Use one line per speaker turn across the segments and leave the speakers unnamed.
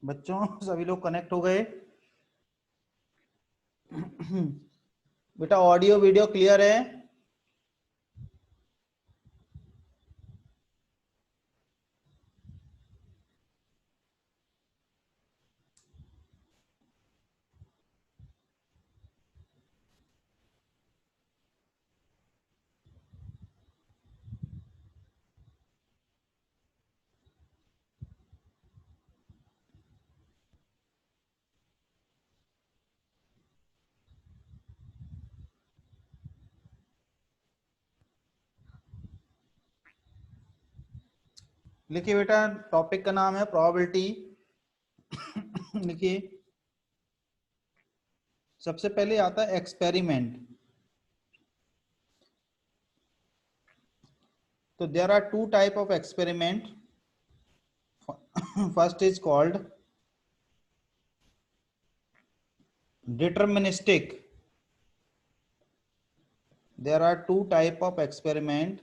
बच्चों सभी लोग कनेक्ट हो गए? बेटा ऑडियो वीडियो क्लियर है? लिखिए बेटा, टॉपिक का नाम है प्रोबेबिलिटी। लिखिए, सबसे पहले आता है एक्सपेरिमेंट। तो there are two type of experiment. First is called deterministic. There are two type of experiment.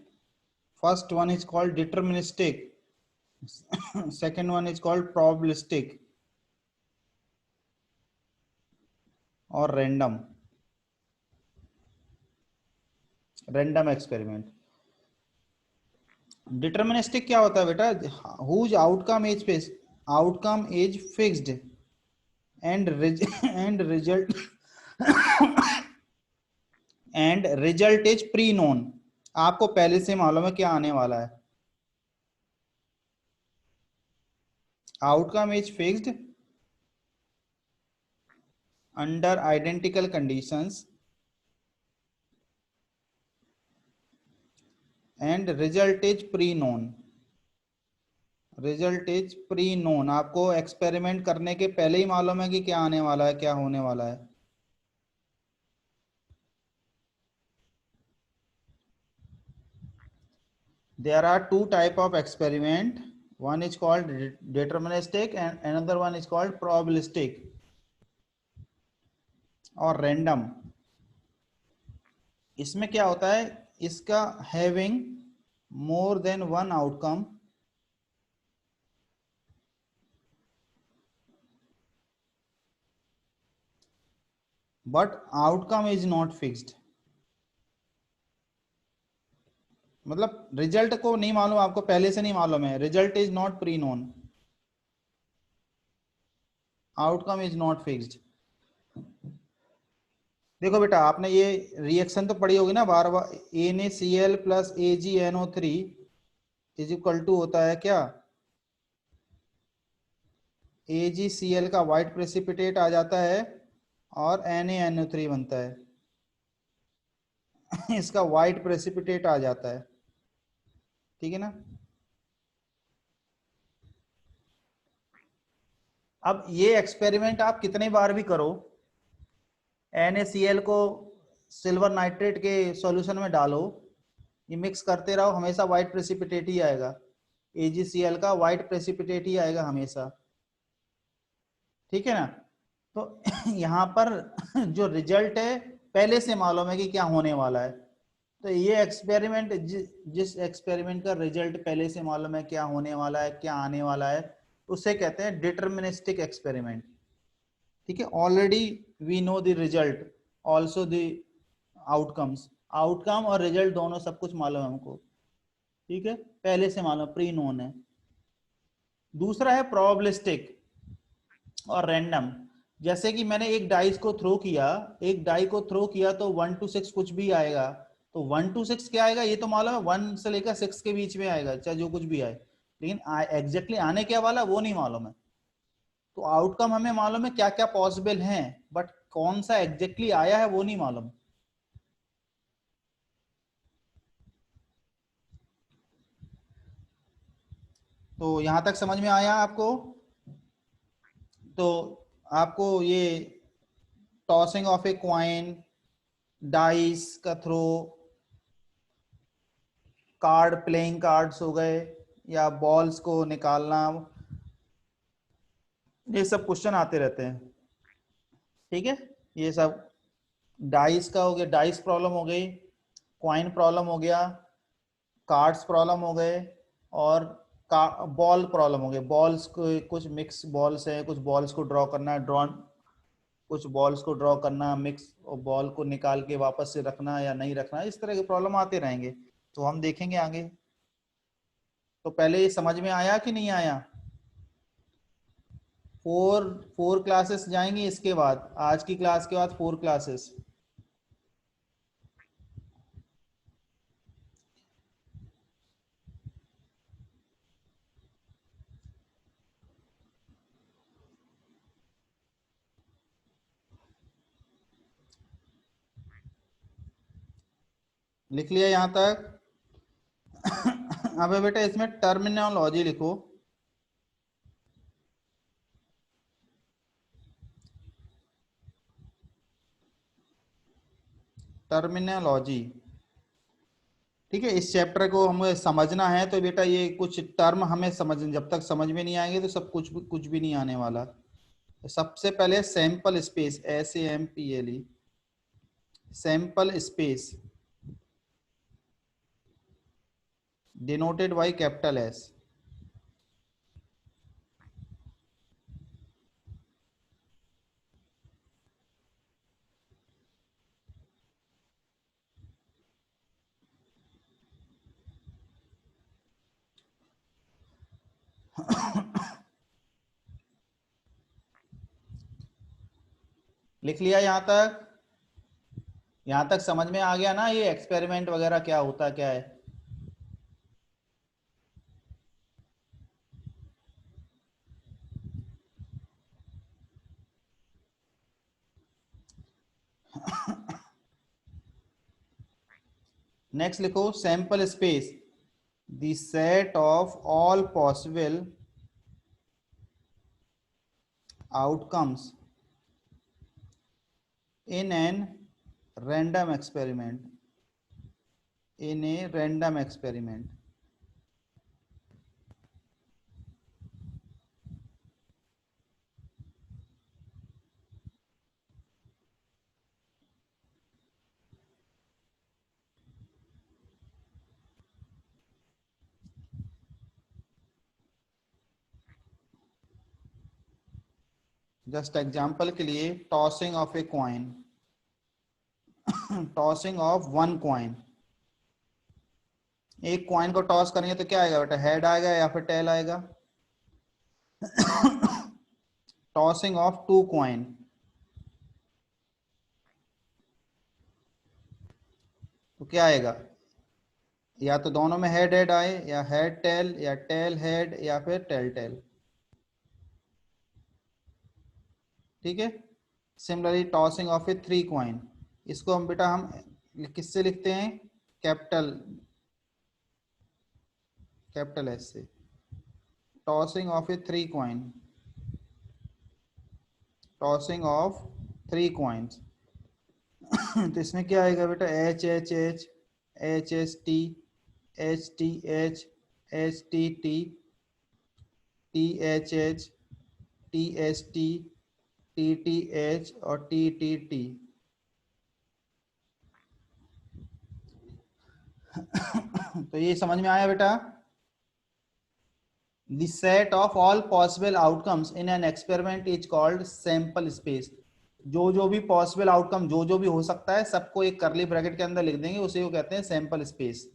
First one is called deterministic. Second one is called probabilistic or random experiment. Deterministic क्या होता है बेटा? whose outcome is fixed and and result and result is pre-known. आपको पहले से मालूम है क्या आने वाला है. Outcome is fixed under identical conditions and result is pre-known. Result is pre known. आपको एक्सपेरिमेंट करने के पहले ही मालूम है कि क्या आने वाला है, क्या होने वाला है. There are two type of experiment. One is called deterministic and another one is called probabilistic और रैंडम. इसमें क्या होता है, इसका having more than one outcome but outcome is not fixed. मतलब रिजल्ट को नहीं मालूम, आपको पहले से नहीं मालूम है. Result is not pre known, outcome is not fixed. देखो बेटा, आपने ये रिएक्शन तो पढ़ी होगी ना बार बार. NaCl plus AgNO3 is equal to होता है क्या? AgCl का व्हाइट प्रेसिपिटेट आ जाता है और NaNO3 बनता है. इसका व्हाइट प्रेसिपिटेट आ जाता है. ठीक है ना? अब ये एक्सपेरिमेंट आप कितने बार भी करो, NaCl को सिल्वर नाइट्रेट के सॉल्यूशन में डालो, ये मिक्स करते रहो, हमेशा व्हाइट प्रेसिपिटेट ही आएगा. AgCl का व्हाइट प्रेसिपिटेट ही आएगा हमेशा. ठीक है ना? तो यहाँ पर जो रिजल्ट है पहले से मालूम है कि क्या होने वाला है. तो ये एक्सपेरिमेंट, जिस एक्सपेरिमेंट का रिजल्ट पहले से मालूम है क्या होने वाला है, क्या आने वाला है, उसे कहते हैं डिटरमिनिस्टिक एक्सपेरिमेंट. ठीक है? Already we know the result, also the outcomes. Outcome और रिजल्ट दोनों सब कुछ मालूम है हमको. ठीक है? पहले से मालूम, प्री नोन है. दूसरा है प्रोबेबिलिस्टिक और रैंडम. जैसे कि मैंने एक डाइस को थ्रो किया, एक डाई को थ्रो किया तो 1 to 6 कुछ भी आएगा. तो 1 to 6 क्या आएगा ये तो मालूम है, 1 से लेकर 6 के बीच में आएगा, चाहे जो कुछ भी आए. लेकिन एग्जैक्टली आने क्या वाला वो नहीं मालूम है. तो आउटकम हमें मालूम है क्या क्या पॉसिबल है, बट कौन सा एग्जैक्टली आया है वो नहीं मालूम. तो यहां तक समझ में आया आपको? तो आपको ये tossing of a coin, dice का थ्रो, कार्ड प्लेइंग कार्ड्स हो गए, या बॉल्स को निकालना, ये सब क्वेश्चन आते रहते हैं. ठीक है? ये सब डाइस का हो गया, डाइस प्रॉब्लम हो गई, क्वाइन प्रॉब्लम हो गया, कार्ड्स प्रॉब्लम हो गए, और बॉल प्रॉब्लम हो गई, बॉल्स को कुछ मिक्स बॉल्स है, कुछ बॉल्स को ड्रॉ करना है, कुछ बॉल्स को ड्रॉ करना, मिक्स और बॉल को निकाल के वापस से रखना या नहीं रखना, इस तरह के प्रॉब्लम आते रहेंगे, तो हम देखेंगे आगे। तो पहले ये समझ में आया कि नहीं आया? फोर फोर क्लासेस जाएंगी इसके बाद, आज की क्लास के बाद 4 क्लासेस। लिख लिया यहां तक? अब बेटा इसमें टर्मिनोलॉजी लिखो। टर्मिनोलॉजी, ठीक है, इस चैप्टर को हमें समझना है, तो बेटा ये कुछ टर्म हमें समझ, जब तक समझ में नहीं आएंगे तो सब कुछ भी नहीं आने वाला। तो सबसे पहले sample space, SAMPLE, sample space denoted by capital S। लिख लिया यहां तक? यहां तक समझ में आ गया ना ये एक्सपेरिमेंट वगैरह क्या होता क्या है? नेक्स्ट लिखो sample space, the set of all possible outcomes in an random experiment, in a random experiment। Just example के लिए, tossing of a coin, tossing of one coin, एक कॉइन को टॉस करेंगे तो क्या आएगा बेटा, हेड आएगा या फिर टेल आएगा? टॉसिंग ऑफ टू कॉइन, तो क्या आएगा, या तो दोनों में हेड हेड आए, या हेड टेल, या टेल हेड, या फिर टेल टेल, ठीक है। Similarly tossing of a three coin, इसको हम बेटा हम किससे लिखते हैं, कैपिटल कैपिटल S से। Tossing of a three coin, tossing of three coins. तो इसमें क्या आएगा बेटा, HHH, HST, HTH, HTT, THH, TST, TTH और TTT। तो ये समझ में आया बेटा? The set of all possible outcomes in an experiment is called sample space। जो भी पॉसिबल आउटकम, जो भी हो सकता है, सबको एक करली ब्रैकेट के अंदर लिख देंगे, उसे वो कहते हैं सैंपल स्पेस।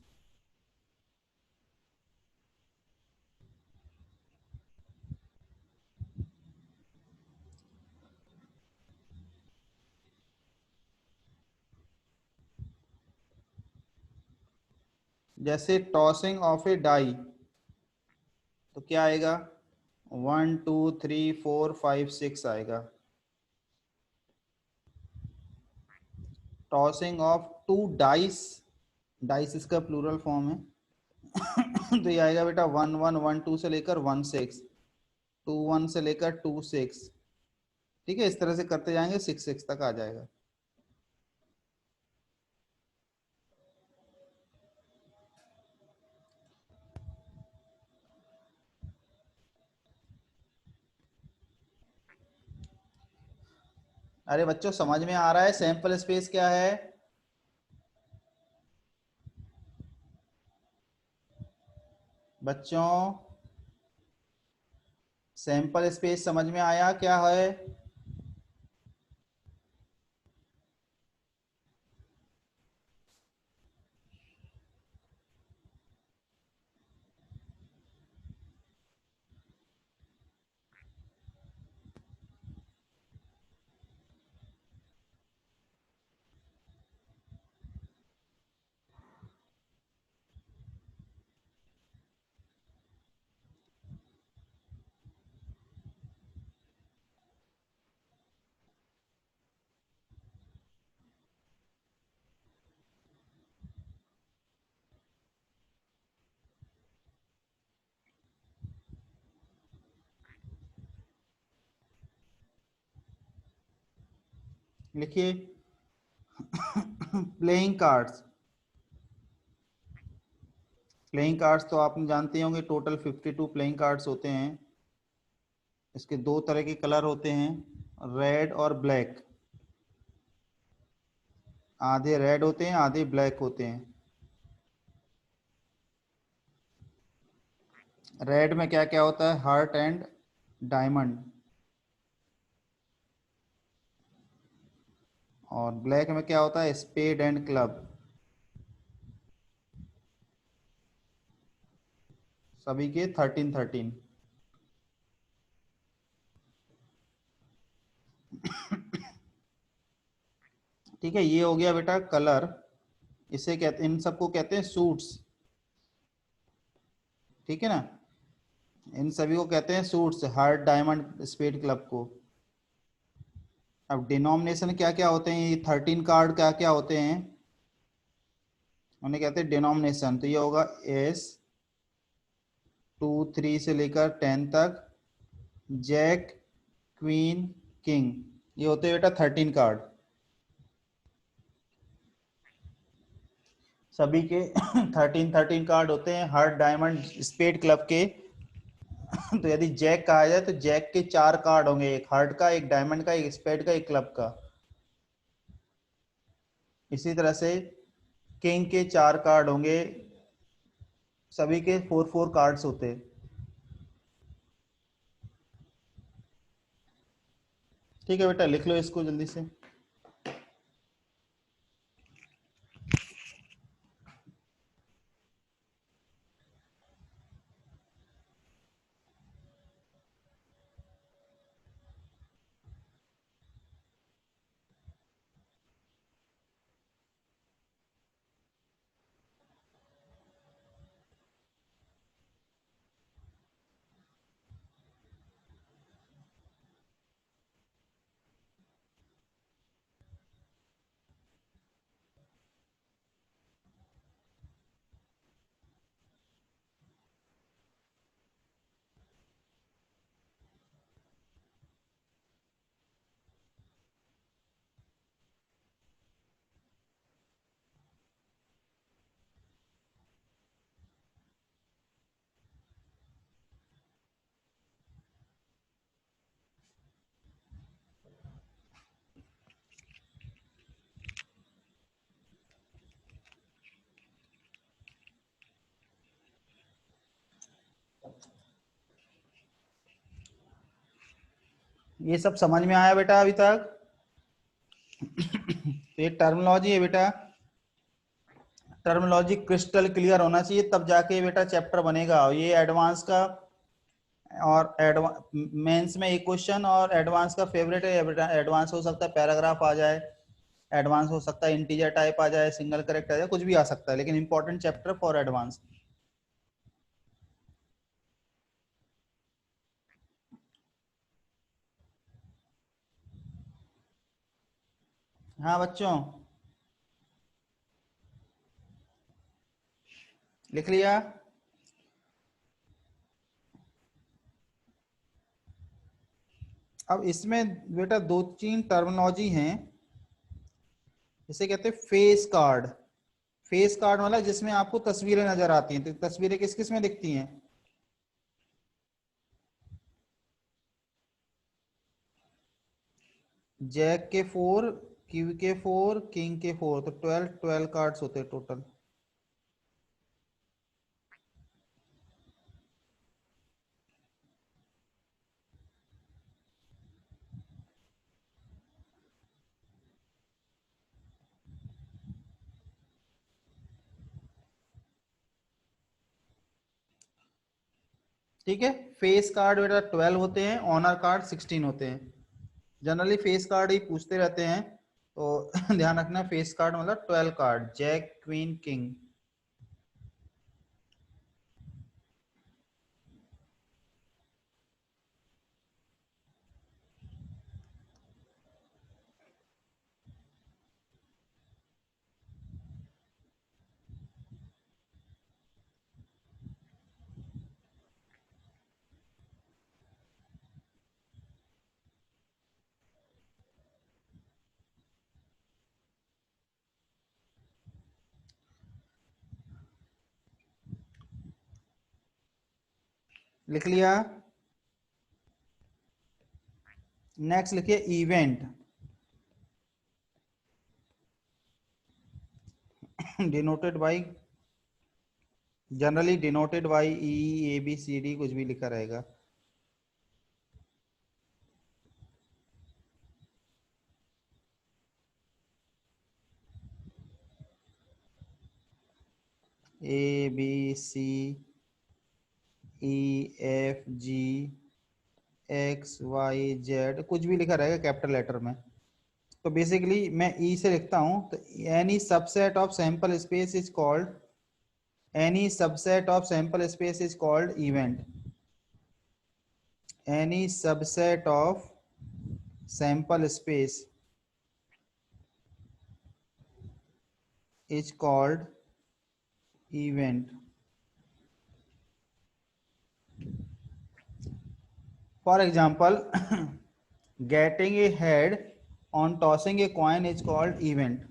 जैसे टॉसिंग ऑफ ए डाई, तो क्या आएगा, 1 2 3 4 5 6 आएगा। Tossing of two dice, dice इसका प्लूरल फॉर्म है। तो ये आएगा बेटा 1 1 1 2 से लेकर 1 6, 2 1 से लेकर 2 6, ठीक है, इस तरह से करते जाएंगे 6 6 तक आ जाएगा। अरे बच्चों समझ में आ रहा है सैंपल स्पेस क्या है? बच्चों सैंपल स्पेस समझ में आया क्या है? लिखिए प्लेइंग कार्ड्स। प्लेइंग कार्ड्स तो आप जानते होंगे, टोटल 52 प्लेइंग कार्ड्स होते हैं। इसके दो तरह के कलर होते हैं, रेड और ब्लैक। आधे रेड होते हैं, आधे ब्लैक होते हैं। रेड में क्या क्या होता है? Heart and diamond. और ब्लैक में क्या होता है? Spade and club. सभी के 13-13। ठीक है, ये हो गया बेटा कलर। इसे कहते, इन सबको कहते हैं सूट्स। ठीक है ना, इन सभी को कहते हैं suits, heart diamond spade club को। अब डिनोमिनेशन क्या क्या होते हैं? ये 13 कार्ड क्या क्या होते हैं उन्हें कहते हैं डिनोमिनेशन। तो ये होगा एस 2 3 से लेकर 10 तक, जैक, क्वीन, किंग, ये होते हैं बेटा 13 कार्ड। सभी के 13-13 कार्ड होते हैं हार्ट डायमंड स्पेड क्लब के। तो यदि जैक कहा जाए तो जैक के 4 कार्ड होंगे, एक हार्ट का, एक डायमंड का, एक स्पेड का, एक क्लब का। इसी तरह से किंग के 4 कार्ड होंगे, सभी के 4-4 कार्ड्स होते हैं। ठीक है बेटा, लिख लो इसको जल्दी से। ये सब समझ में आया बेटा अभी तक? तो ये टर्मिनोलॉजी है बेटा, टर्मिनोलॉजी क्रिस्टल क्लियर होना चाहिए, तब जाके बेटा चैप्टर बनेगा। ये एडवांस का और मेंस में एक क्वेश्चन, और एडवांस का फेवरेट है बेटा। एडवांस हो सकता है पैराग्राफ आ जाए, एडवांस हो सकता है इंटीजर टाइप आ जाए, सिंगल करेक्ट आ जाए, कुछ भी आ सकता है, लेकिन इंपॉर्टेंट चैप्टर फॉर एडवांस। हाँ बच्चों, लिख लिया? अब इसमें बेटा 2-3 टर्मिनोलॉजी हैं। इसे कहते हैं फेस कार्ड। फेस कार्ड मतलब जिसमें आपको तस्वीरें नजर आती हैं। तो तस्वीरें किस किस में दिखती हैं? जैक के 4, क्यू के 4, किंग के 4, तो 12 कार्ड्स होते हैं टोटल। ठीक है। फेस कार्ड बेटा 12 होते हैं, ऑनर कार्ड 16 होते हैं। जनरली फेस कार्ड ही पूछते रहते हैं, तो ध्यान रखना फेस कार्ड मतलब 12 कार्ड, जैक क्वीन किंग। लिख लिया। नेक्स्ट लिखिए event, denoted by, generally denoted by E, A B C D कुछ भी लिखा रहेगा। A B C E F G X Y Z कुछ भी लिखा रहेगा कैपिटल लेटर में। तो बेसिकली मैं ई से लिखता हूं, तो any subset of sample space is called, any subset of sample space is called event, any subset of sample space is called event. For example, getting a head on tossing a coin is called event,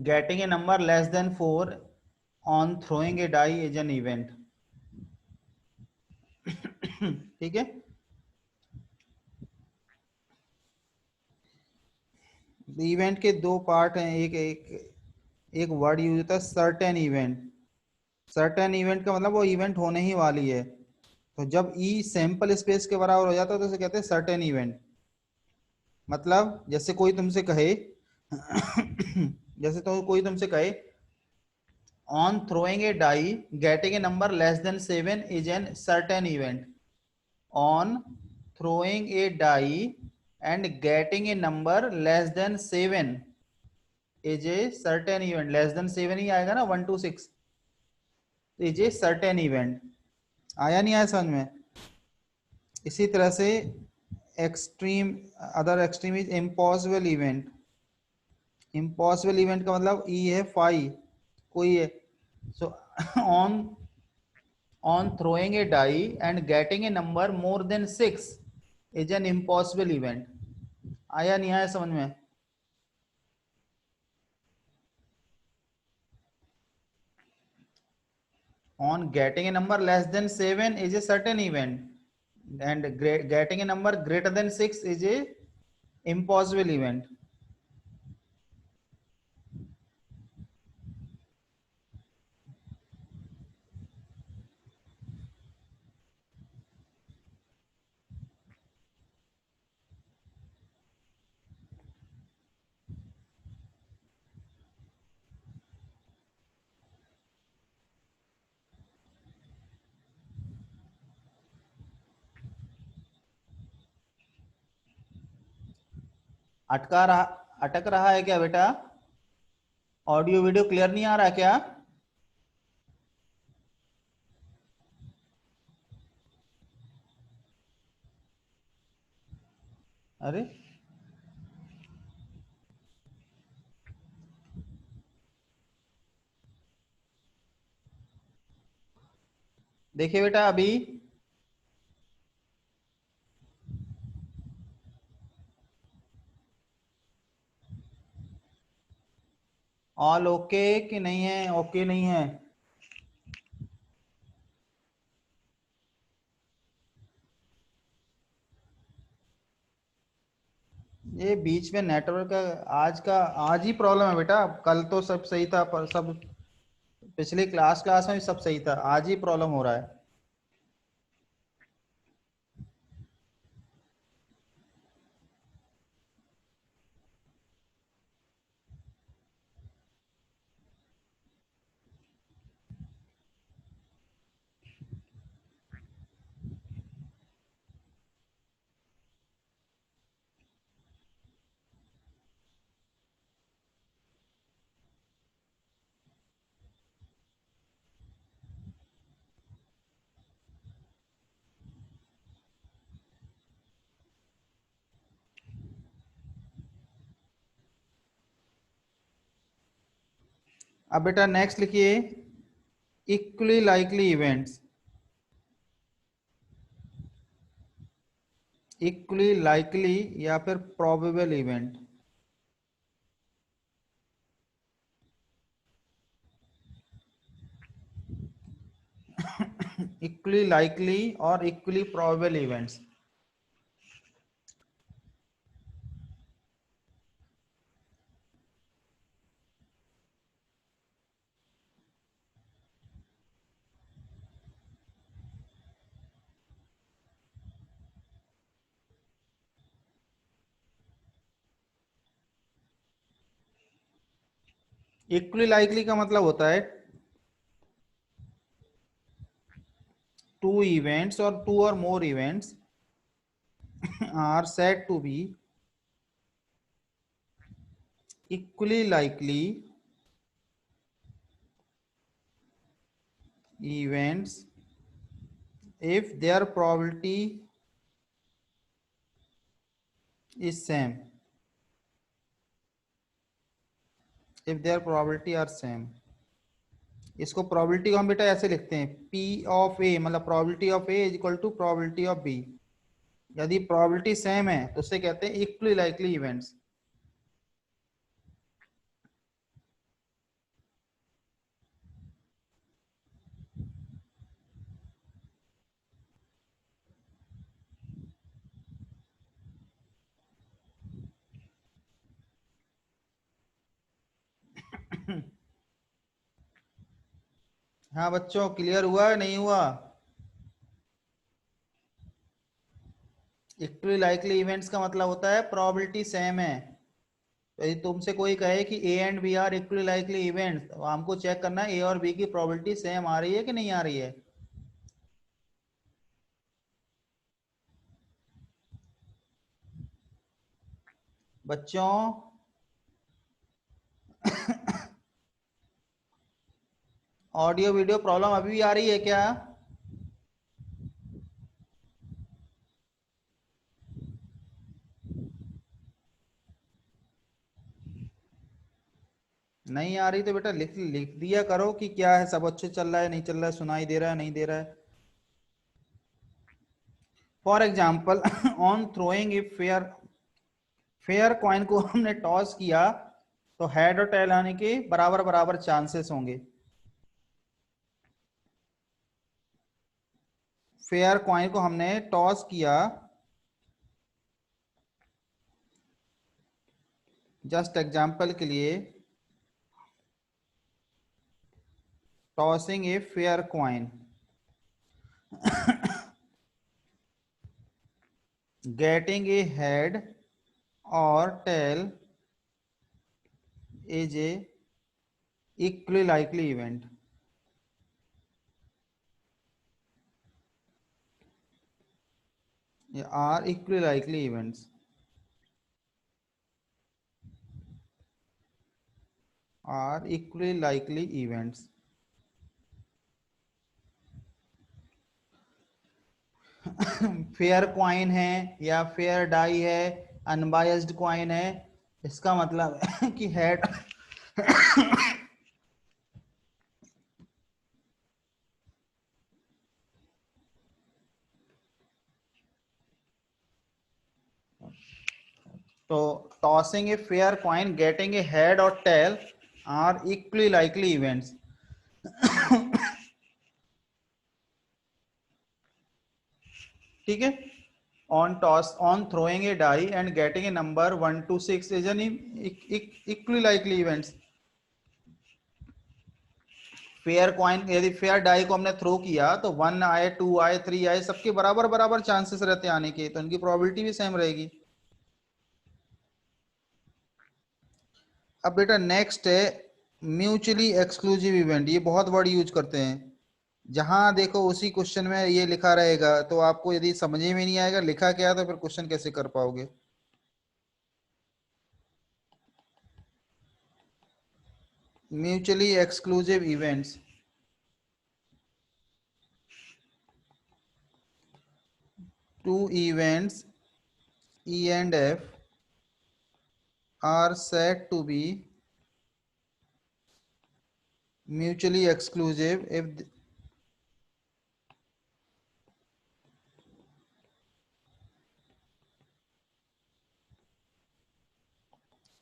getting a number less than 4 on throwing a die is an event। ठीक है। Event के दो part हैं, एक एक एक word use होता है सर्टेन इवेंट। सर्टेन इवेंट का मतलब वो इवेंट होने ही वाली है। तो जब ई सैंपल स्पेस के बराबर हो जाता है तो उसे कहते हैं सर्टेन इवेंट। मतलब जैसे कोई तुमसे कहे जैसे तो कोई तुमसे कहे on throwing a die getting a number less than 7 is an certain event, on throwing a die and getting a number less than 7 is a certain event, less than 7 ही आएगा ना 1 to 6, is a certain event. आया नहीं आया समझ में। इसी तरह से extreme, other extreme is impossible event. Impossible event का मतलब ई है फाई, कोई है। So on on throwing a die and getting a number more than 6 is an impossible event। आया नहीं आया समझ में। on getting a number less than 7 is a certain event and getting a number greater than 6 is a impossible event। अटका रहा, अटक रहा है क्या बेटा? ऑडियो वीडियो क्लियर नहीं आ रहा क्या? अरे देखिए बेटा अभी ऑल ओके कि नहीं है? ओके नहीं है। ये बीच में नेटवर्क का आज ही प्रॉब्लम है बेटा। कल तो सब सही था, पर सब पिछली क्लास में भी सब सही था, आज ही प्रॉब्लम हो रहा है। अब बेटा नेक्स्ट लिखिए equally likely events. Equally likely या फिर प्रोबेबल इवेंट। इक्वली लाइकली और equally probable events. Equally likely का मतलब होता है टू इवेंट्स और टू और मोर events are said to be equally likely events if their probability is same, if their probability are same। इसको probability को हम बेटा ऐसे लिखते हैं P of A, मतलब probability of A is equal to probability of B। यदि probability same है तो उसे कहते हैं equally likely events। हाँ बच्चों, क्लियर हुआ है नहीं हुआ? इक्वली लाइकली इवेंट्स का मतलब होता है प्रोबेबिलिटी सेम है। तो यदि तुमसे कोई कहे कि A and B are equally likely events, तो हमको चेक करना है ए और बी की प्रोबेबिलिटी सेम आ रही है कि नहीं आ रही है। बच्चों ऑडियो वीडियो प्रॉब्लम अभी भी आ रही है क्या? नहीं आ रही तो बेटा लिख लिख दिया करो कि क्या है, सब अच्छे चल रहा है नहीं चल रहा है, सुनाई दे रहा है नहीं दे रहा है। For example on throwing a fair, fair coin को हमने टॉस किया तो हेड और टेल आने के बराबर बराबर चांसेस होंगे। फेयर कॉइन को हमने टॉस किया, जस्ट एग्जाम्पल के लिए, tossing a fair coin, getting a head और tail is a equally likely event. Are equally likely events, are equally likely events. Fair coin है या फेयर डाई है, अनबायस्ड क्वाइन है, इसका मतलब है कि हेड तो tossing a fair coin, getting a head और tail are equally likely events. ठीक है, on toss, on throwing a die and getting a number 1 to 6 is an equally likely events। Fair coin, यदि fair die को हमने throw किया तो 1 आए, 2 आए, 3 आए, सबके बराबर बराबर चांसेस रहते हैं आने के, तो इनकी प्रोबेबिलिटी भी सेम रहेगी। अब बेटा नेक्स्ट है म्यूचुअली एक्सक्लूसिव इवेंट। ये बहुत वर्ड यूज करते हैं, जहां देखो उसी क्वेश्चन में ये लिखा रहेगा, तो आपको यदि समझ में नहीं आएगा लिखा क्या है तो फिर क्वेश्चन कैसे कर पाओगे। Mutually exclusive events, two events E and F are said to be mutually exclusive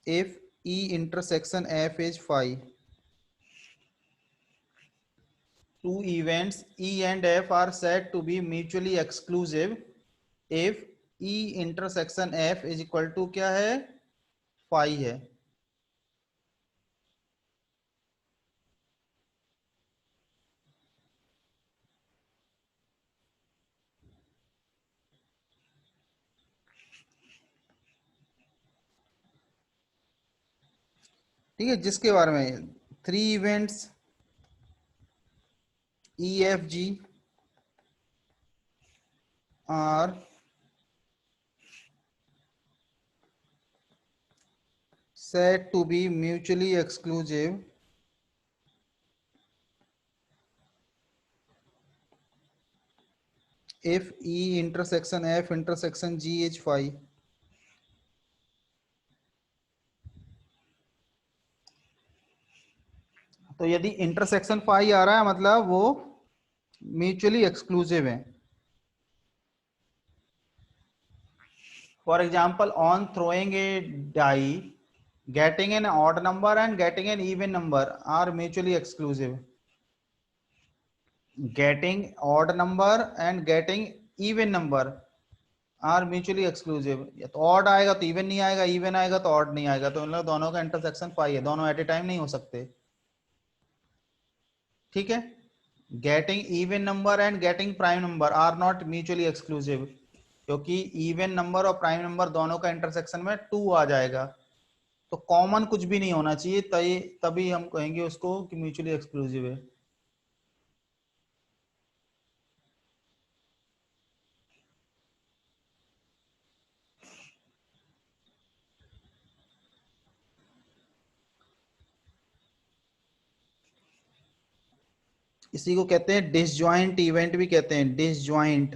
if E intersection F is phi. Two events E and F are said to be mutually exclusive if E intersection F is equal to क्या है, phi है. ठीक है, जिसके बारे में three events E F G are said to be mutually exclusive if E intersection F intersection G is phi. तो यदि इंटरसेक्शन फाई आ रहा है मतलब वो म्यूचुअली एक्सक्लूसिव है. For example, on throwing a die, getting an odd number and getting an even number are mutually exclusive. Getting odd number and getting even number are mutually exclusive. तो odd आएगा तो even नहीं आएगा, even आएगा तो odd नहीं आएगा, तो मतलब दोनों का इंटरसेक्शन फाई है, दोनों एट ए टाइम नहीं हो सकते. ठीक है. Getting even number and getting prime number are not mutually exclusive, क्योंकि इवन नंबर और प्राइम नंबर दोनों का इंटरसेक्शन में 2 आ जाएगा, तो कॉमन कुछ भी नहीं होना चाहिए, तभी हम कहेंगे उसको कि म्यूचुअली एक्सक्लूसिव है. इसी को कहते हैं डिसजॉइंट इवेंट भी कहते हैं, डिसजॉइंट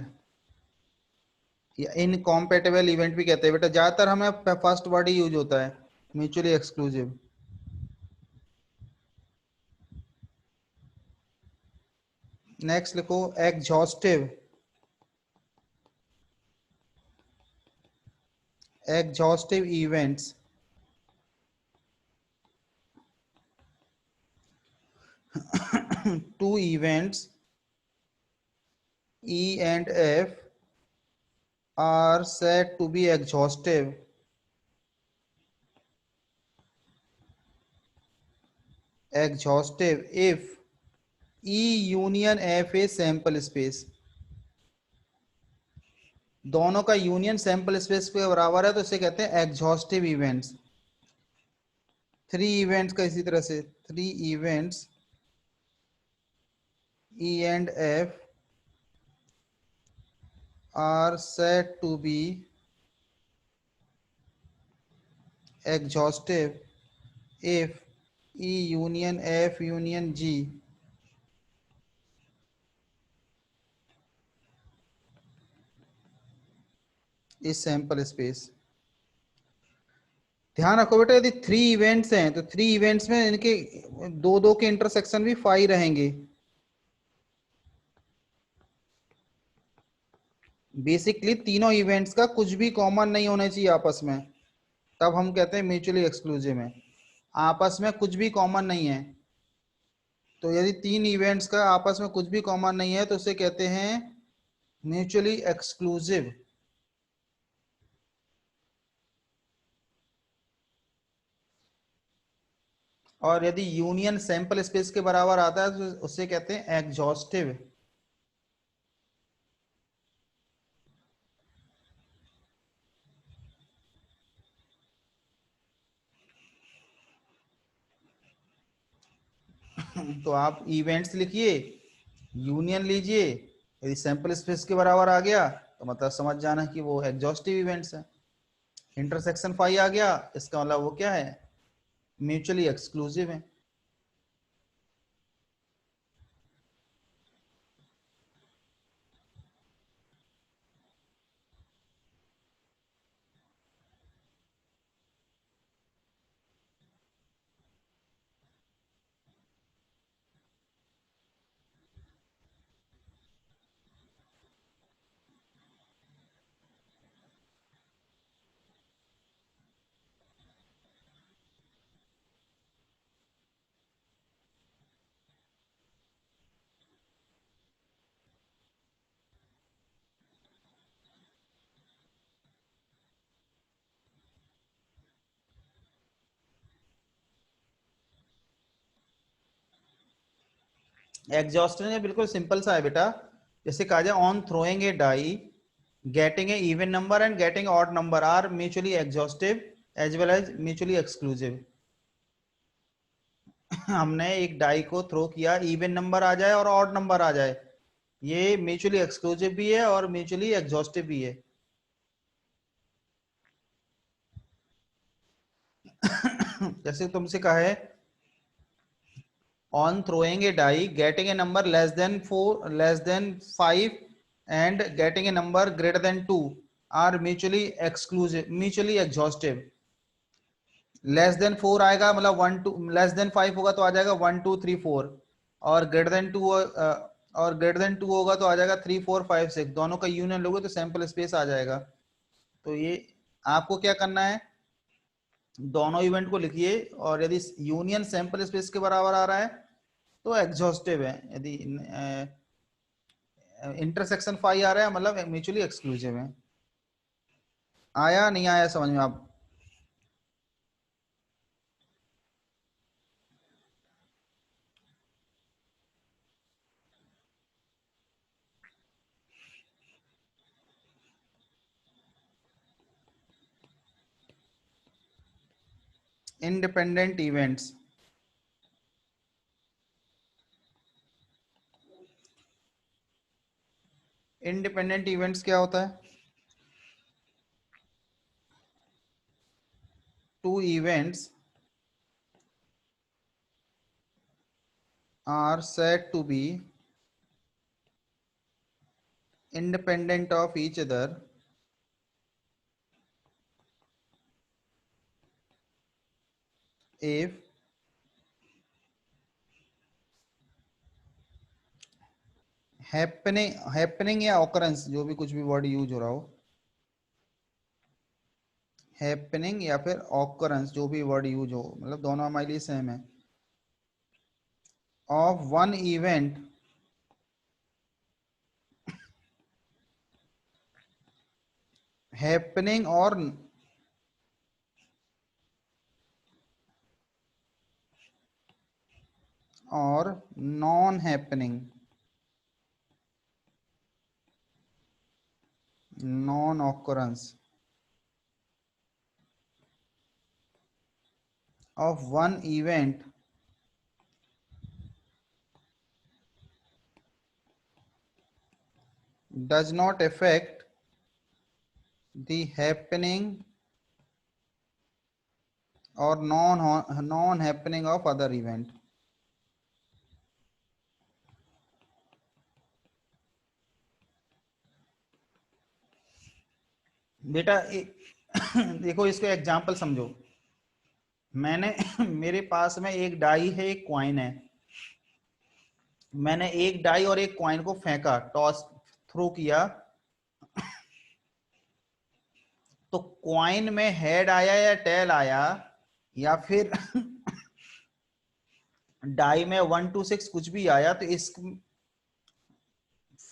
या इनकॉम्पेटेबल इवेंट भी कहते हैं. बेटा ज्यादातर हमें फर्स्ट वर्ड ही यूज होता है, म्यूचुअली एक्सक्लूसिव. नेक्स्ट लिखो exhaustive. Exhaustive events two events E and F are said to be exhaustive if E union F is sample space. दोनों का यूनियन सैंपल स्पेस के बराबर है तो इसे कहते हैं एग्जॉस्टिव इवेंट्स. थ्री इवेंट्स का इसी तरह से, three events E and F are said to be exhaustive if E union F union G is sample space. ध्यान रखो बेटा, यदि थ्री इवेंट्स हैं तो थ्री इवेंट्स में इनके दो दो के इंटरसेक्शन भी फाई रहेंगे. बेसिकली तीनों इवेंट्स का कुछ भी कॉमन नहीं होना चाहिए आपस में, तब हम कहते हैं म्यूचुअली एक्सक्लूसिव है. आपस में कुछ भी कॉमन नहीं है, तो यदि तीन इवेंट्स का आपस में कुछ भी कॉमन नहीं है तो उसे कहते हैं म्यूचुअली एक्सक्लूसिव. और यदि यूनियन सैंपल स्पेस के बराबर आता है तो उसे कहते हैं एग्जॉस्टिव. तो आप इवेंट्स लिखिए, यूनियन लीजिए, यदि सैंपल स्पेस के बराबर आ गया तो मतलब समझ जाना कि वो एग्जॉस्टिव इवेंट्स है. इंटरसेक्शन फाई आ गया इसका मतलब वो क्या है, म्यूचुअली एक्सक्लूसिव है. एग्जॉस्टिव में बिल्कुल सिंपल सा है बेटा, जैसे कहा जाए on throwing a die getting a even number and getting odd number are mutually exhaustive as well as mutually exclusive. हमने एक डाई को थ्रो किया, इवन नंबर आ जाए और ऑड नंबर आ जाए, ये म्यूचुअली एक्सक्लूसिव भी है और म्यूचुअली एग्जॉस्टिव भी है। जैसे तुमसे कहा है on throwing a die getting a number less than 4 less than 5 and getting a number greater than 2 are mutually exclusive mutually exhaustive। Less than 4 आएगा मतलब 1 2, लेस देन 5 होगा तो आ जाएगा 1 2 3 4, और ग्रेटर देन 2 और ग्रेटर देन 2 होगा तो आ जाएगा 3 4 5 6, दोनों का यूनियन लोगे तो सैंपल स्पेस आ जाएगा। तो ये आपको क्या करना है, दोनों इवेंट को लिखिए और यदि यूनियन सैंपल स्पेस के बराबर आ रहा है तो एग्जॉस्टिव है, यदि इंटरसेक्शन 5 आ रहा है मतलब म्यूचुअली एक्सक्लूसिव है। आया नहीं आया समझ में आप? इंडिपेंडेंट इवेंट्स, इंडिपेंडेंट इवेंट्स क्या होता है? Two events are said to be independent of each other if happening या ऑकरेंस, जो भी कुछ भी वर्ड यूज हो रहा हो, हैपनिंग या फिर ऑकरेंस जो भी वर्ड यूज हो, मतलब दोनों हमारे लिए सेम है, ऑफ वन इवेंट हैपनिंग और non happening, non occurrence of one event does not affect the happening or non happening of other event। बेटा देखो इसको एग्जांपल समझो, मैंने मेरे पास में एक डाई है एक कॉइन है, मैंने एक डाई और एक कॉइन को फेंका, टॉस थ्रो किया, तो कॉइन में हेड आया या टेल आया या फिर डाई में 1 2 6 कुछ भी आया, तो इस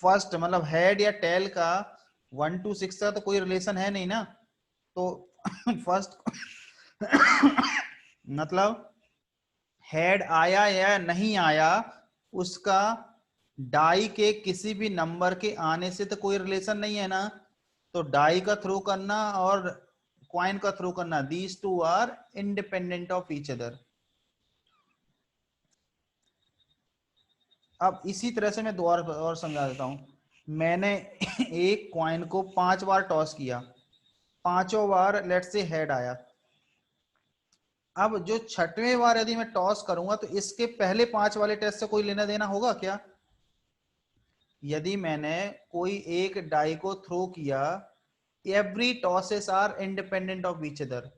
फर्स्ट मतलब हेड या टेल का 1 2 6 का तो कोई रिलेशन है नहीं ना, तो फर्स्ट मतलब हेड आया या नहीं आया उसका डाई के किसी भी नंबर के आने से तो कोई रिलेशन नहीं है ना, तो डाई का थ्रो करना और क्वाइन का थ्रो करना, these two are independent of each other. अब इसी तरह से मैं दो और समझा देता हूं, मैंने एक क्वाइन को 5 बार टॉस किया, पांचों बार लेट से हेड आया, अब जो छठवें बार यदि मैं टॉस करूंगा तो इसके पहले 5 वाले टेस्ट से कोई लेना देना होगा क्या? यदि मैंने कोई एक डाई को थ्रो किया, every tosses are independent of each other.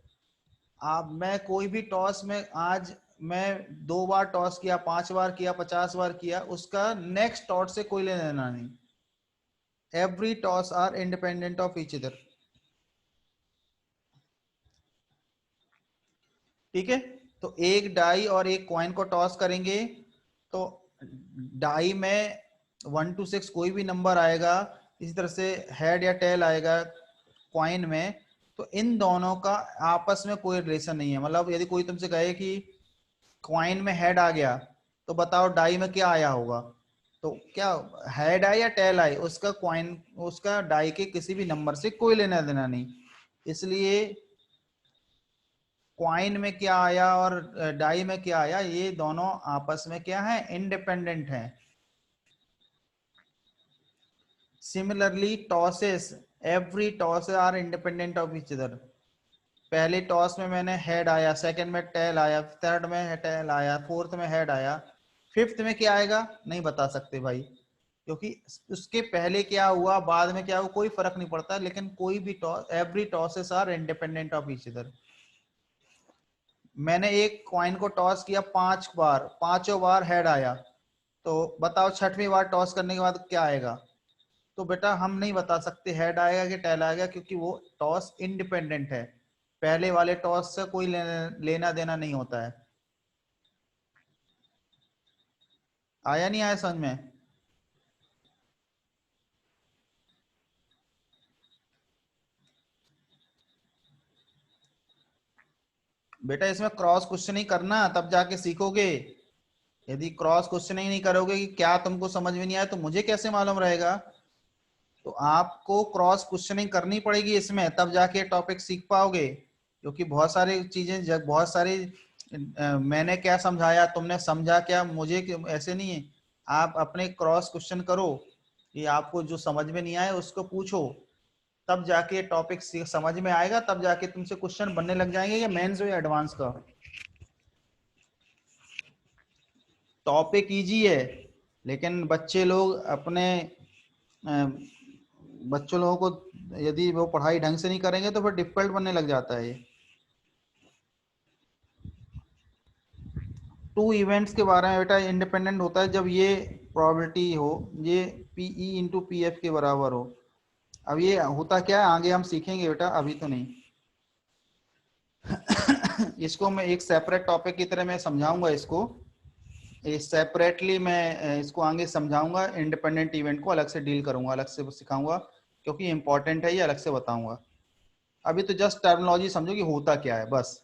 आप मैं कोई भी टॉस में आज मैं 2 बार टॉस किया, 5 बार किया, 50 बार किया, उसका नेक्स्ट टॉस से कोई लेना देना नहीं, every toss are independent of each other. ठीक है, तो एक डाई और एक कॉइन को टॉस करेंगे तो डाई में 1 2 6 कोई भी नंबर आएगा, इसी तरह से हेड या टेल आएगा कॉइन में, तो इन दोनों का आपस में कोई रिलेशन नहीं है। मतलब यदि कोई तुमसे कहे कि कॉइन में हेड आ गया तो बताओ डाई में क्या आया होगा? तो क्या हेड आई या टेल आई, उसका कॉइन, उसका डाई के किसी भी नंबर से कोई लेना देना नहीं। इसलिए कॉइन में क्या आया और डाई में क्या आया, ये दोनों आपस में क्या है, इंडिपेंडेंट है। Similarly tosses, every toss are independent of each other. पहले टॉस में मैंने हेड आया, सेकंड में टेल आया, थर्ड में टेल आया, फोर्थ में हेड आया, फिफ्थ में क्या आएगा नहीं बता सकते भाई, क्योंकि उसके पहले क्या हुआ बाद में क्या हुआ कोई फर्क नहीं पड़ता। लेकिन कोई भी toss, every tosses are independent of each other. मैंने एक कॉइन को टॉस किया 5 बार, पांचों बार हेड आया, तो बताओ छठवीं बार टॉस करने के बाद क्या आएगा? तो बेटा हम नहीं बता सकते हेड आएगा कि टेल आएगा, क्योंकि वो टॉस इंडिपेंडेंट है, पहले वाले टॉस से कोई लेना देना नहीं होता है। आया नहीं आया समझ में? बेटा इसमें क्रॉस क्वेश्चनिंग करना, तब जाके सीखोगे। यदि क्रॉस क्वेश्चनिंग नहीं करोगे कि क्या तुमको समझ में नहीं आया, तो मुझे कैसे मालूम रहेगा? तो आपको क्रॉस क्वेश्चनिंग करनी पड़ेगी इसमें, तब जाके टॉपिक सीख पाओगे। क्योंकि बहुत सारी चीजें बहुत सारी मैंने क्या समझाया तुमने समझा क्या, मुझे ऐसे नहीं है। आप अपने क्रॉस क्वेश्चन करो कि आपको जो समझ में नहीं आया उसको पूछो, तब जाके टॉपिक समझ में आएगा, तब जाके तुमसे क्वेश्चन बनने लग जाएंगे, या मेंस हो या एडवांस का। टॉपिक इजी है, लेकिन बच्चे लोग अपने बच्चों लोगों को यदि वो पढ़ाई ढंग से नहीं करेंगे तो फिर डिफिकल्ट बनने लग जाता है ये। टू इवेंट्स के बारे में बेटा इंडिपेंडेंट होता है जब ये प्रोबेबिलिटी हो, ये पीई इंटू पी एफ के बराबर हो। अब ये होता क्या है आगे हम सीखेंगे बेटा, अभी तो नहीं। इसको मैं एक सेपरेट टॉपिक की तरह मैं समझाऊंगा इसको, सेपरेटली मैं इसको आगे समझाऊंगा, इंडिपेंडेंट इवेंट को अलग से डील करूंगा, अलग से सिखाऊंगा, क्योंकि इंपॉर्टेंट है ये, अलग से बताऊंगा। अभी तो जस्ट टर्मिनोलॉजी समझो कि होता क्या है बस।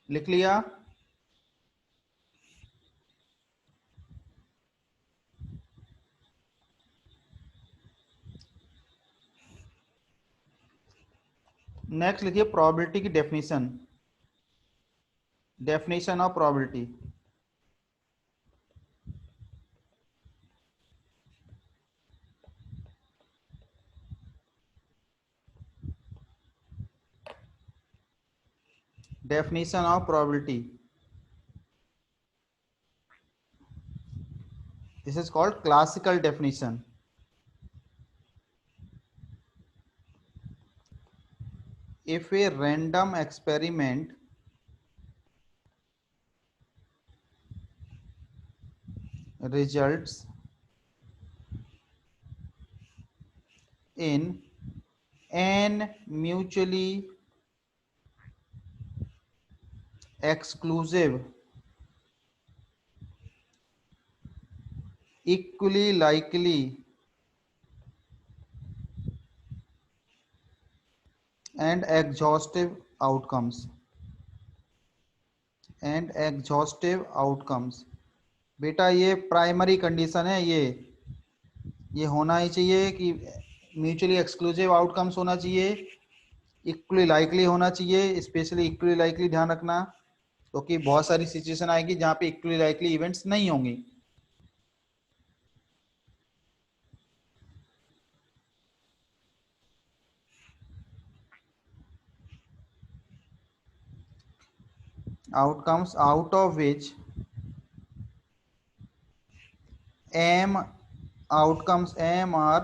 लिख लिया? नेक्स्ट लिखिए प्रोबेबिलिटी की definition, definition of probability. Definition of probability. This is called classical definition. If a random experiment results in n mutually exclusive, equally likely and exhaustive outcomes, बेटा ये प्राइमरी कंडीशन है, ये होना ही चाहिए कि म्यूचुअली एक्सक्लूसिव आउटकम्स होना चाहिए, equally likely होना चाहिए, स्पेशली इक्वली लाइकली ध्यान रखना, क्योंकि बहुत सारी सिचुएशन आएगी जहां पे इक्वली लाइकली इवेंट्स नहीं होंगी। outcomes out of which m outcomes m are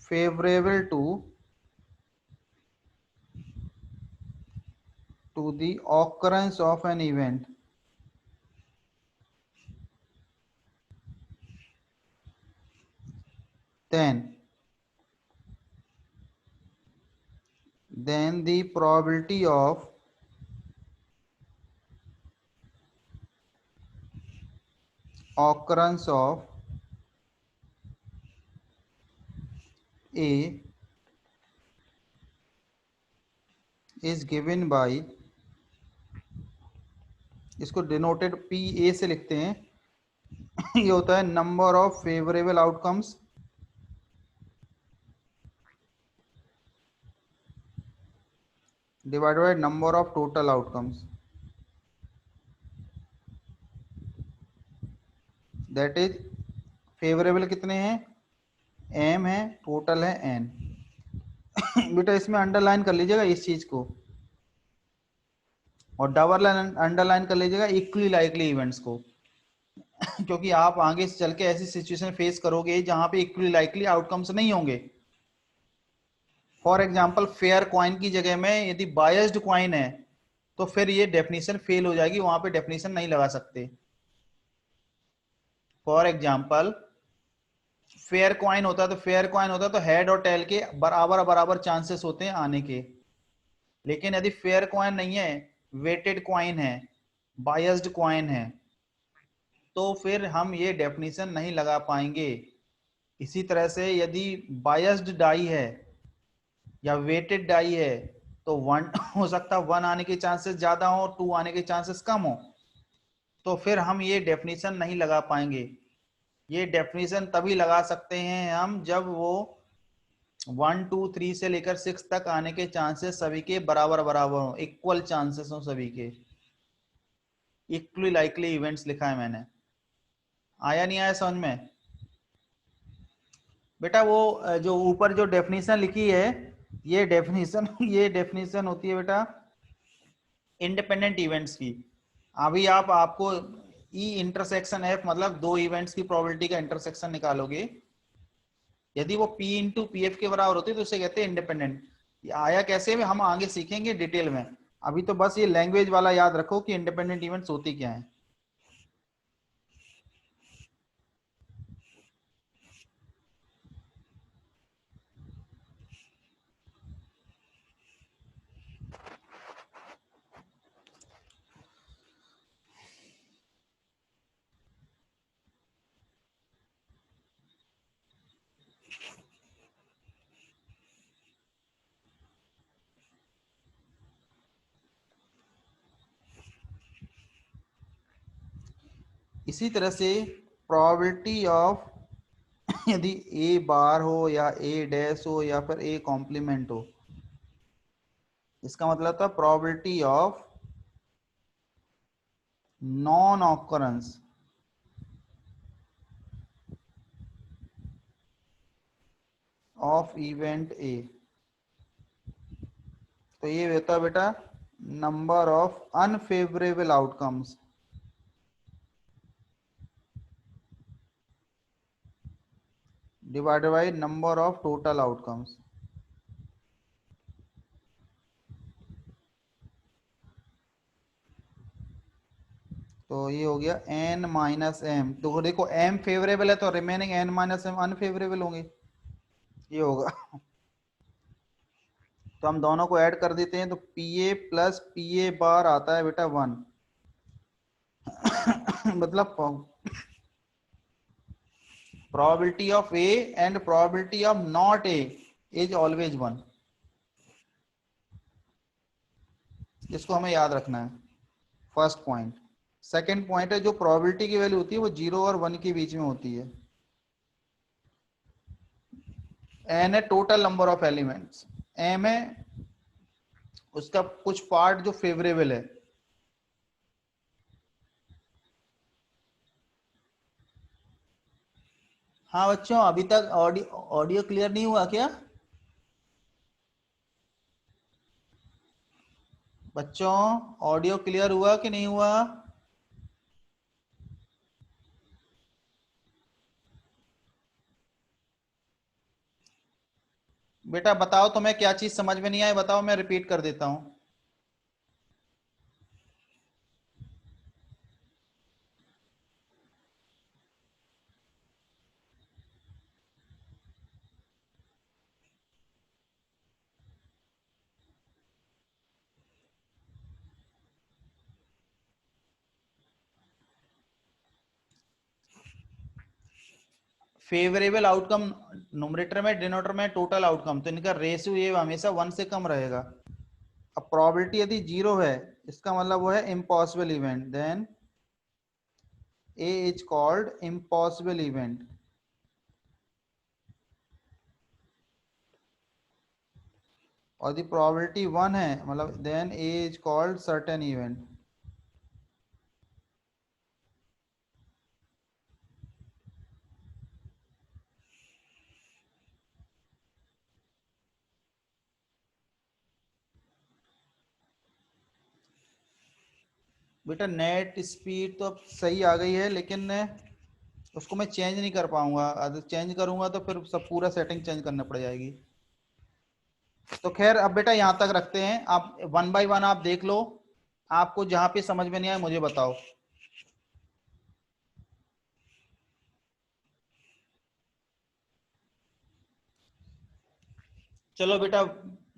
favorable to the occurrence of an event, then the probability of occurrence of A is given by, इसको डिनोटेड पी ए से लिखते हैं ये होता है number of favourable outcomes divided by number of total outcomes, that is favourable कितने हैं, M है, टोटल है एन। बेटा इसमें अंडरलाइन कर लीजिएगा इस चीज को, और डबल अंडरलाइन कर लीजिएगा इक्वली लाइकली इवेंट्स को, क्योंकि आप आगे चल के ऐसी सिचुएशन फेस करोगे जहां पे इक्वली लाइकली आउटकम्स नहीं होंगे। फॉर एग्जाम्पल फेयर क्वाइन की जगह में यदि बायस्ड क्वाइन है तो फिर ये डेफिनेशन फेल हो जाएगी, वहां पे डेफिनेशन नहीं लगा सकते। फॉर एग्जाम्पल फेयर क्वाइन होता है तो फेयर क्वाइन होता है तो हेड और टेल के बराबर बराबर चांसेस होते हैं आने के, लेकिन यदि फेयर क्वाइन नहीं है, वेटेड क्वाइन है, बायस्ड क्वाइन है, तो फिर हम ये डेफिनेशन नहीं लगा पाएंगे। इसी तरह से यदि बायस्ड डाई है या वेटेड डाई है तो वन हो सकता है, वन आने के चांसेस ज्यादा हो, टू आने के चांसेस कम हो, तो फिर हम ये डेफिनेशन नहीं लगा पाएंगे। ये डेफिनेशन तभी लगा सकते हैं हम जब वो 1 2 3 से लेकर 6 तक आने के चांसेस सभी के बराबर बराबर हो, इक्वल चांसेस हो सभी के, इक्वली लाइकली इवेंट्स लिखा है मैंने। आया नहीं आया समझ में? बेटा वो जो ऊपर जो डेफिनेशन लिखी है, ये डेफिनेशन ये डेफिनेशन होती है बेटा इंडिपेंडेंट इवेंट्स की। अभी आपको ई इंटरसेक्शन एफ मतलब दो इवेंट्स की प्रोबेबिलिटी का इंटरसेक्शन निकालोगे, यदि वो P इंटू पी एफ के बराबर होती है तो उसे कहते हैं इंडिपेंडेंट। ये आया कैसे में हम आगे सीखेंगे डिटेल में, अभी तो बस ये लैंग्वेज वाला याद रखो कि इंडिपेंडेंट इवेंट्स होती क्या है। इसी तरह से प्रोबेबिलिटी ऑफ यदि ए बार हो या ए डैश हो या फिर ए कॉम्प्लीमेंट हो, इसका मतलब था probability of non occurrence of event A, तो ये होता है बेटा number of unfavourable outcomes divided by number of total outcomes. तो ये हो गया n माइनस एम, तो देखो m फेवरेबल है तो remaining n minus M unfavourable होंगे, ये होगा। तो हम दोनों को ऐड कर देते हैं तो P A plus P A bar आता है बेटा 1। मतलब probability of A and probability of not A is always 1। इसको हमें याद रखना है, फर्स्ट पॉइंट। सेकंड पॉइंट है जो प्रोबेबिलिटी की वैल्यू होती है वो 0 और 1 के बीच में होती है। एन है total number of elements, M है उसका कुछ पार्ट जो फेवरेबल है। हाँ बच्चों, अभी तक ऑडियो ऑडियो क्लियर नहीं हुआ क्या बच्चों? ऑडियो क्लियर हुआ कि नहीं हुआ? बेटा बताओ तुम्हें क्या चीज समझ में नहीं आई, बताओ मैं रिपीट कर देता हूं। फेवरेबल आउटकम न्यूमरेटर में, डिनोमिनेटर में टोटल आउटकम, तो इनका रेशियो ये हमेशा 1 से कम रहेगा। अब प्रोबेबिलिटी यदि 0 है, इसका मतलब वो है impossible event, then A is called impossible event. और दी प्रोबेबिलिटी 1 है, मतलब then A is called certain event. बेटा नेट स्पीड तो अब सही आ गई है, लेकिन उसको मैं चेंज नहीं कर पाऊंगा, अगर चेंज करूंगा तो फिर सब पूरा सेटिंग चेंज करना पड़ जाएगी। तो खैर अब बेटा यहाँ तक रखते हैं, आप 1 बाय 1 आप देख लो, आपको जहां पे समझ में नहीं आए मुझे बताओ। चलो बेटा,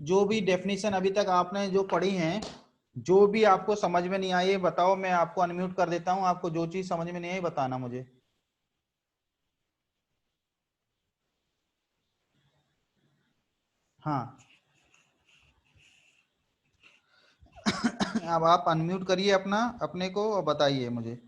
जो भी डेफिनेशन अभी तक आपने जो पढ़ी हैं, जो भी आपको समझ में नहीं आई बताओ, मैं आपको अनम्यूट कर देता हूँ, आपको जो चीज समझ में नहीं आई बताना मुझे। हाँ। अब आप अनम्यूट करिए अपना, अपने को, और बताइए मुझे।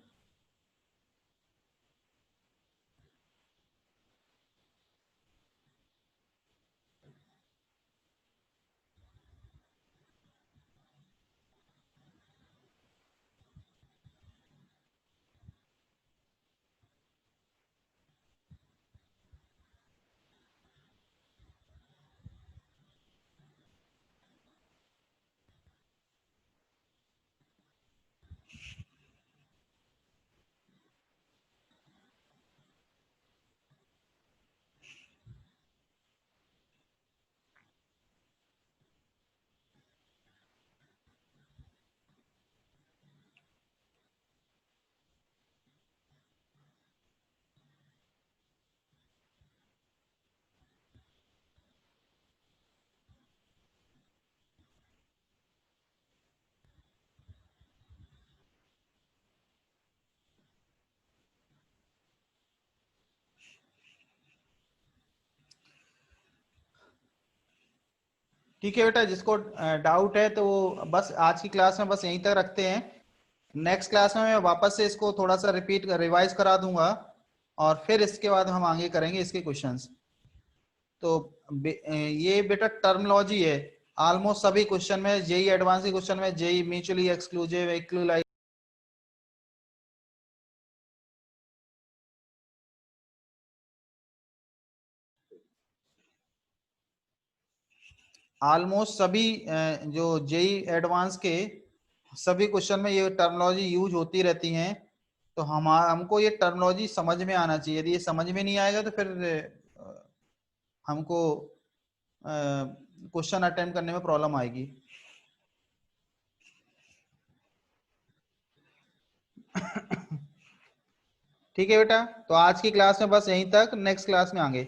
ठीक है बेटा, जिसको डाउट है तो वो बस आज की क्लास में बस यहीं तक रखते हैं। नेक्स्ट क्लास में मैं वापस से इसको थोड़ा सा रिपीट रिवाइज करा दूंगा, और फिर इसके बाद हम आगे करेंगे इसके क्वेश्चंस। तो ये बेटा टर्मिनोलॉजी है, ऑलमोस्ट सभी क्वेश्चन में, जेई एडवांस के क्वेश्चन में, JEE mutually exclusive, equalise, almost सभी जो जेई एडवांस के सभी क्वेश्चन में ये टर्मिनोलॉजी यूज होती रहती हैं। तो हमको ये टर्मिनोलॉजी समझ में आना चाहिए, यदि ये समझ में नहीं आएगा तो फिर हमको क्वेश्चन अटेम्प्ट करने में प्रॉब्लम आएगी। ठीक है बेटा, तो आज की क्लास में बस यहीं तक, नेक्स्ट क्लास में आगे।